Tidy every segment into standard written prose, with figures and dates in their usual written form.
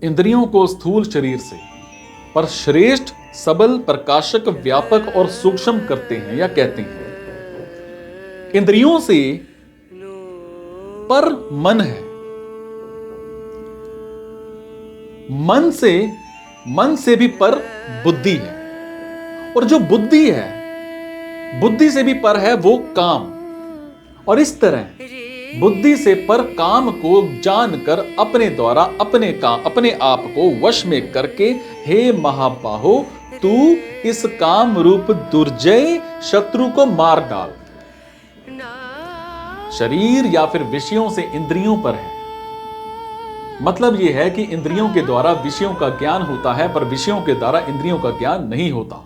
इंद्रियों को स्थूल शरीर से पर श्रेष्ठ, सबल, प्रकाशक, व्यापक और सूक्ष्म करते हैं या कहते हैं। इंद्रियों से पर मन है, मन से भी पर बुद्धि है, और जो बुद्धि है, बुद्धि से भी पर है वो काम। और इस तरह बुद्धि से पर काम को जानकर अपने द्वारा अपने आप को वश में करके, हे महाबाहो, तू इस काम रूप दुर्जय शत्रु को मार डाल। शरीर या फिर विषयों से इंद्रियों पर है, मतलब यह है कि इंद्रियों के द्वारा विषयों का ज्ञान होता है, पर विषयों के द्वारा इंद्रियों का ज्ञान नहीं होता।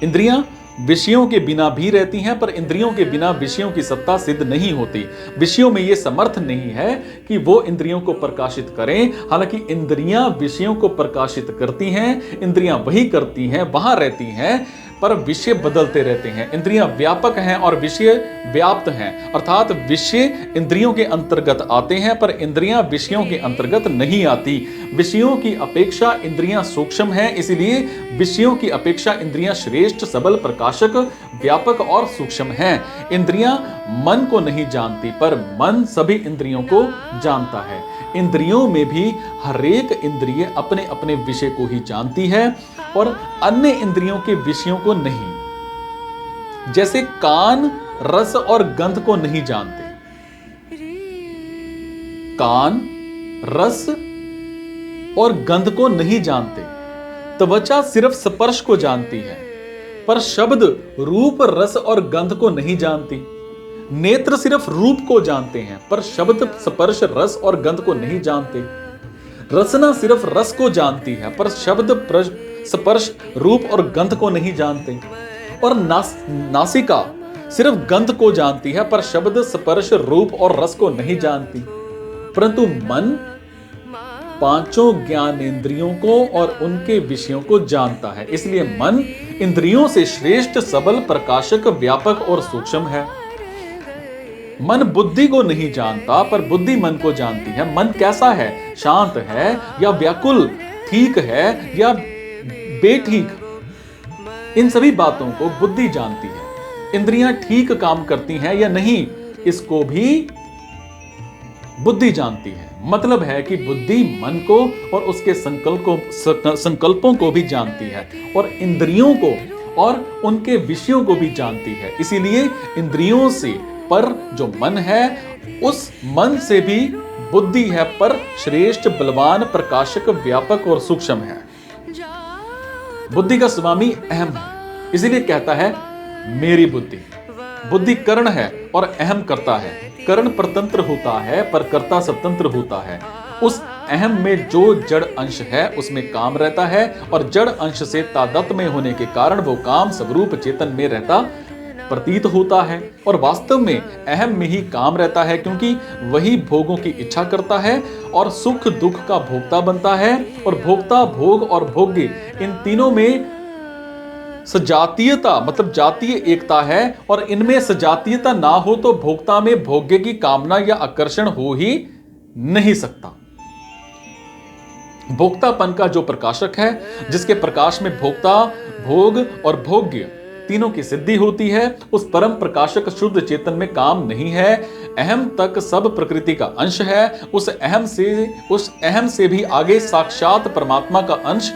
इंद्रियां विषयों के बिना भी रहती हैं, पर इंद्रियों के बिना विषयों की सत्ता सिद्ध नहीं होती। विषयों में यह समर्थ नहीं है कि वो इंद्रियों को प्रकाशित करें, हालांकि इंद्रियां विषयों को प्रकाशित करती हैं, इंद्रियां वही करती हैं, वहां रहती हैं, पर विषय बदलते रहते हैं। इंद्रियां व्यापक हैं और विषय व्याप्त हैं, अर्थात विषय इंद्रियों के अंतर्गत आते हैं, पर इंद्रियां विषयों के अंतर्गत नहीं आती। विषयों की अपेक्षा इंद्रियां सूक्ष्म हैं, इसलिए विषयों की अपेक्षा इंद्रियां श्रेष्ठ, सबल, प्रकाशक, व्यापक और सूक्ष्म हैं। इंद्रियां मन को नहीं जानती, पर मन सभी इंद्रियों को जानता है। इंद्रियों में भी हरेक इंद्रिय अपने अपने विषय को ही जानती है और अन्य इंद्रियों के विषयों को नहीं। जैसे कान रस और गंध को नहीं जानते, कान रस और गंध को नहीं जानते। त्वचा सिर्फ स्पर्श को जानती है, पर शब्द रूप, रस और गंध को नहीं जानती। नेत्र सिर्फ रूप को जानते हैं, पर शब्द, स्पर्श, रस और गंध को नहीं जानते। रसना सिर्फ रस को जानती है, पर शब्द, स्पर्श, रूप और गंध को नहीं जानते। और नासिका सिर्फ गंध को जानती है, पर शब्द, स्पर्श, रूप और रस को नहीं जानती। परंतु मन पांचों ज्ञानेंद्रियों को और उनके विषयों को जानता है, इसलिए मन इंद्रियों से श्रेष्ठ, सबल, प्रकाशक, व्यापक और सूक्ष्म है। मन बुद्धि को नहीं जानता, पर बुद्धि मन को जानती है। मन कैसा है, शांत है या व्याकुल, ठीक है या बेठीक, इन सभी बातों को बुद्धि जानती है। इंद्रियां ठीक काम करती हैं या नहीं, इसको भी बुद्धि जानती है। मतलब है कि बुद्धि मन को और उसके संकल्पों को भी जानती है, और इंद्रियों को और उनके विषयों को भी जानती है। इसीलिए इंद्रियों से पर जो मन है, उस मन से भी बुद्धि है पर श्रेष्ठ, बलवान, प्रकाशक, व्यापक और सूक्ष्म है। बुद्धि का स्वामी अहम है, इसीलिए कहता है मेरी बुद्धि। बुद्धि कर्ण है और अहम करता है। कर्ण परतंत्र होता है, पर कर्ता स्वतंत्र होता है। उस अहम में जो जड़ अंश है उसमें काम रहता है, और जड़ अंश से तादात्म्य में होने के कारण वो काम स्वरूप चेतन में रहता प्रतीत होता है। और वास्तव में अहम में ही काम रहता है, क्योंकि वही भोगों की इच्छा करता है और सुख दुख का भोक्ता बनता है। और भोक्ता, भोग और भोग्य, इन तीनों में सजातीयता मतलब जातीय एकता है, और इनमें सजातीयता ना हो तो भोक्ता में भोग्य की कामना या आकर्षण हो ही नहीं सकता। भोक्तापन का जो प्रकाशक है, जिसके प्रकाश में भोक्ता, भोग और भोग्य तीनों की सिद्धि होती है, उस परम प्रकाशक शुद्ध चेतन में काम नहीं है। अहम तक सब प्रकृति का अंश है। उस अहम से भी आगे साक्षात परमात्मा का अंश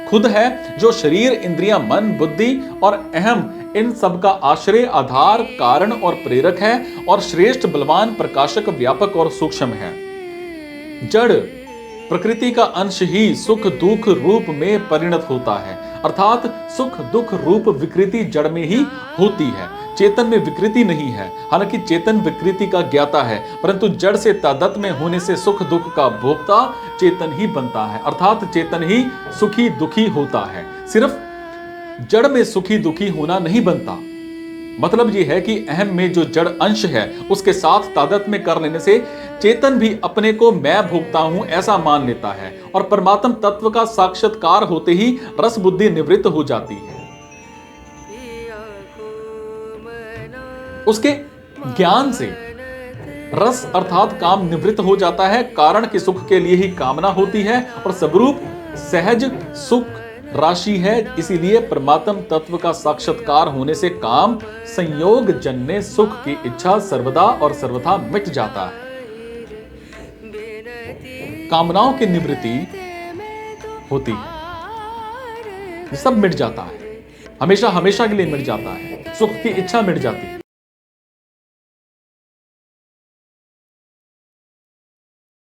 खुद है, जो शरीर, इंद्रियां, मन, बुद्धि और अहम, इन सब का आश्रय, आधार, कारण और प्रेरक है, और श्रेष्ठ, बलवान, प्रकाशक, व्यापक और सूक्ष्म है। जड़ प्रकृति का अंश ही सुख दुख रूप में परिणत होता है, अर्थात सुख दुख रूप विकृति जड़ में ही होती है, चेतन में विकृति नहीं है। हालांकि चेतन विकृति का ज्ञाता है, परंतु जड़ से तादात्म्य में होने से सुख दुख का भोक्ता चेतन ही बनता है, अर्थात चेतन ही सुखी दुखी होता है। सिर्फ जड़ में सुखी दुखी होना नहीं बनता। मतलब यह है कि अहम में जो जड़ अंश है उसके साथ तादात्म्य में कर लेने से चेतन भी अपने को मैं भोगता हूं ऐसा मान लेता है, और परमात्म तत्व का साक्षात्कार होते ही रस बुद्धि निवृत्त हो जाती है। उसके ज्ञान से रस अर्थात काम निवृत्त हो जाता है, कारण के सुख के लिए ही कामना होती है और स्वरूप सहज सुख राशि है। इसीलिए परमात्म तत्व का साक्षात्कार होने से काम संयोग जन्य सुख की इच्छा सर्वदा और सर्वथा मिट जाता है। कामनाओं की निवृत्ति होती है, ये सब मिट जाता है, हमेशा हमेशा के लिए मिट जाता है, सुख की इच्छा मिट जाती है।